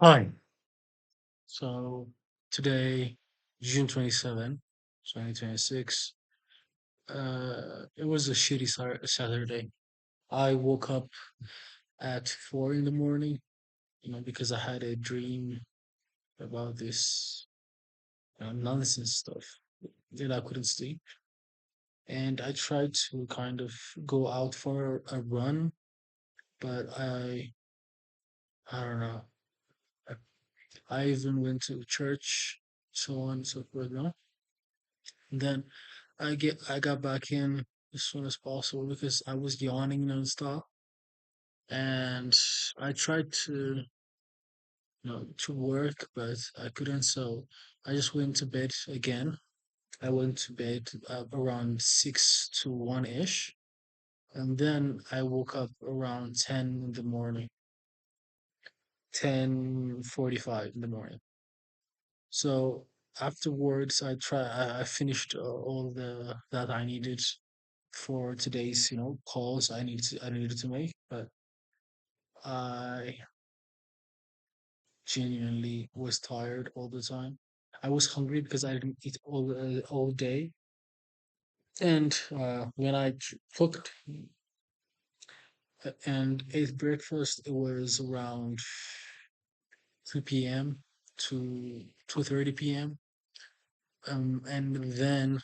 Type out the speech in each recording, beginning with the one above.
Hi. So today, June 27, 2026, it was a shitty Saturday. I woke up at 4 in the morning, because I had a dream about this nonsense stuff that I couldn't sleep. And I tried to kind of go out for a run, but I don't know. I, I even went to church, so on and so forth. No? And then I got back in as soon as possible because I was yawning nonstop, and I tried to work, but I couldn't. So I just went to bed again. I went to bed around 6 to 1 ish, and then I woke up around 10:45 in the morning. So afterwards, I finished all the that I needed for today's calls I needed to make, but I genuinely was tired all the time. I was hungry because I didn't eat all day, and when I cooked and ate breakfast, it was around 2 p.m. to 2:30 p.m. And then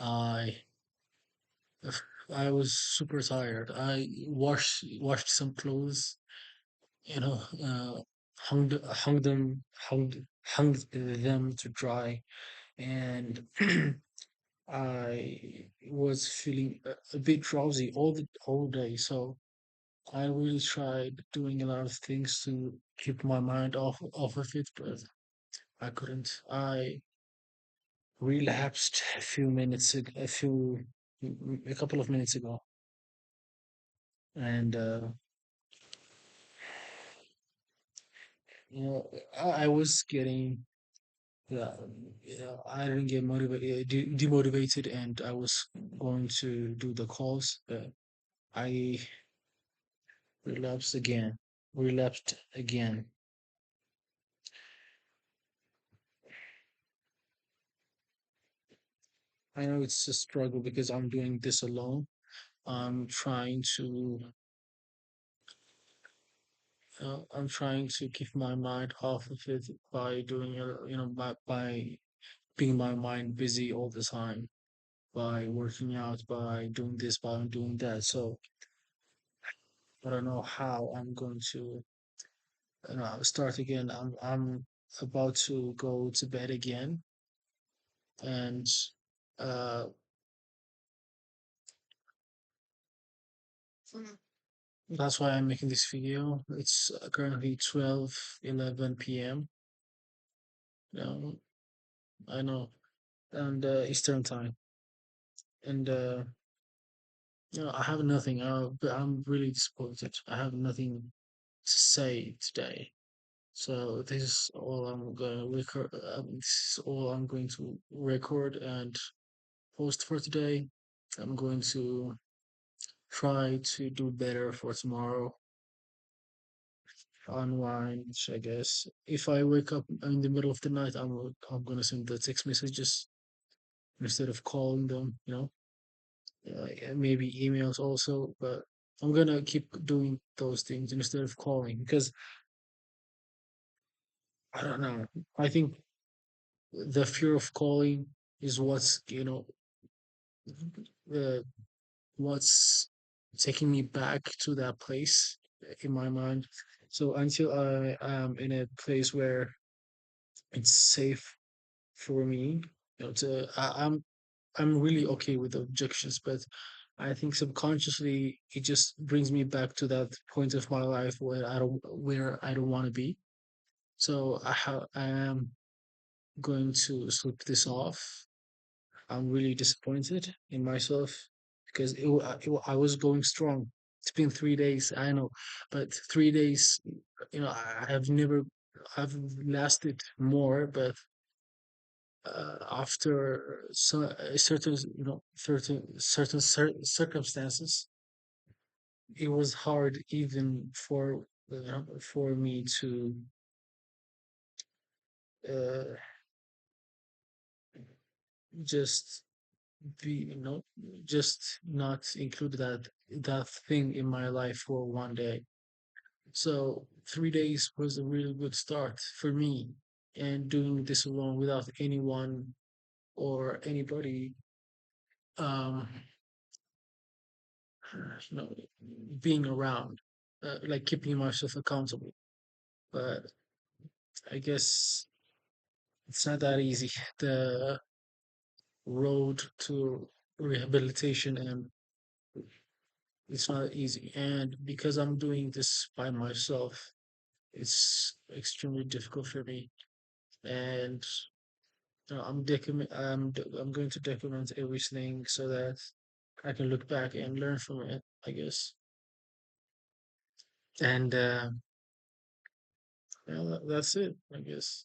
I I was super tired. I washed some clothes, you know, hung them to dry, and I was feeling a bit drowsy all day. So I really tried doing a lot of things to keep my mind off of it, but I couldn't. I relapsed a couple of minutes ago, and I was getting. Yeah, yeah, I didn't get motivated, demotivated, and I was going to do the calls, but I relapsed again, relapsed again. I know it's a struggle because I'm doing this alone. I'm trying to keep my mind off of it by doing, by being my mind busy all the time, by working out, by doing this, by doing that. So I don't know how I'm going to start again. I'm about to go to bed again, and uh, that's why I'm making this video. It's currently 12:11 p.m. Um, I know, and Eastern time, and I have nothing. But I'm really disappointed. I have nothing to say today. So this is all I'm going to record. This is all I'm going to record and post for today. I'm going to try to do better for tomorrow. Unwind, I guess. If I wake up in the middle of the night, I'm gonna send the text messages instead of calling them. Yeah, maybe emails also, but I'm gonna keep doing those things instead of calling because I don't know. I think the fear of calling is uh, what's taking me back to that place in my mind. So until I am in a place where it's safe for me, I'm really okay with the objections, but I think subconsciously it just brings me back to that point of my life where I don't want to be. So I am going to slip this off. I'm really disappointed in myself because I was going strong. It's been 3 days, I know, but 3 days, I've lasted more, but after certain, circumstances, it was hard even for me to. uh, just just not include that thing in my life for one day. So 3 days was a really good start for me, and doing this alone without anyone or anybody, um, you know, being around, like keeping myself accountable. But I guess it's not that easy. The road to rehabilitation, and it's not easy. And because I'm doing this by myself, it's extremely difficult for me. And I'm going to document everything so that I can look back and learn from it, I guess. And yeah, that's it, I guess.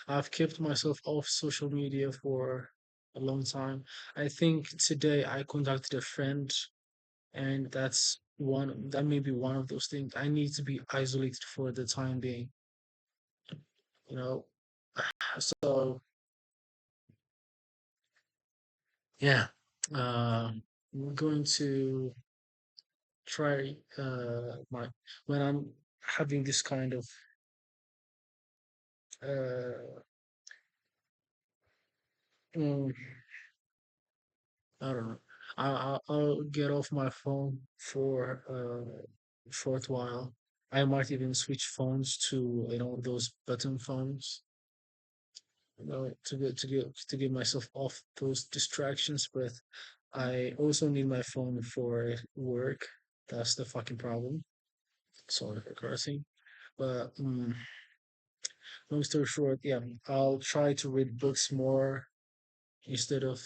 I've kept myself off social media for a long time. I think today I contacted a friend, and that may be one of those things. I need to be isolated for the time being, you know. So yeah, I'm going to try my when I'm having this kind of uh mm, I don't know. I'll get off my phone for a short while. I might even switch phones to those button phones, to get myself off those distractions. But I also need my phone for work. That's the fucking problem. Sorry for cursing, but long story short, yeah, I'll try to read books more instead of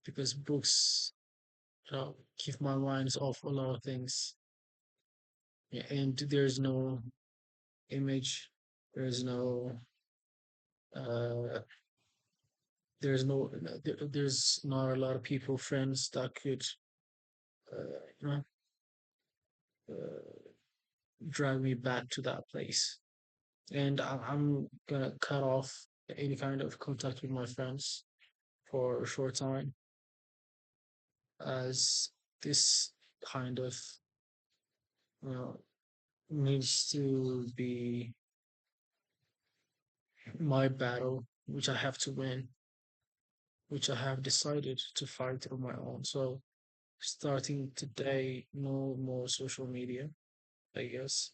because books, keep my minds off a lot of things. Yeah, and there's no image, there's no, uh, there's not a lot of people, friends that could, uh, you know, uh, drag me back to that place. And I'm gonna cut off any kind of contact with my friends for a short time, as this kind of, you know, needs to be my battle, which I have to win, which I have decided to fight on my own. So starting today, no more social media, I guess.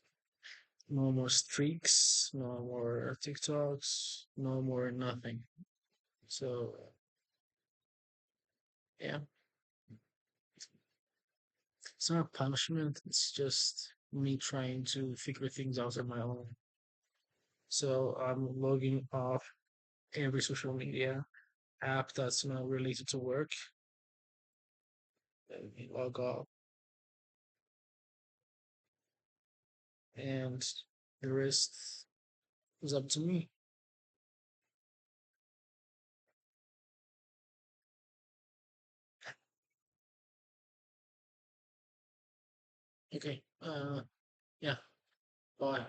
No more streaks, no more TikToks, no more nothing. So yeah, it's not punishment. It's just me trying to figure things out on my own. So I'm logging off every social media app that's not related to work. Log off, and the rest is up to me. Okay. Yeah. Bye.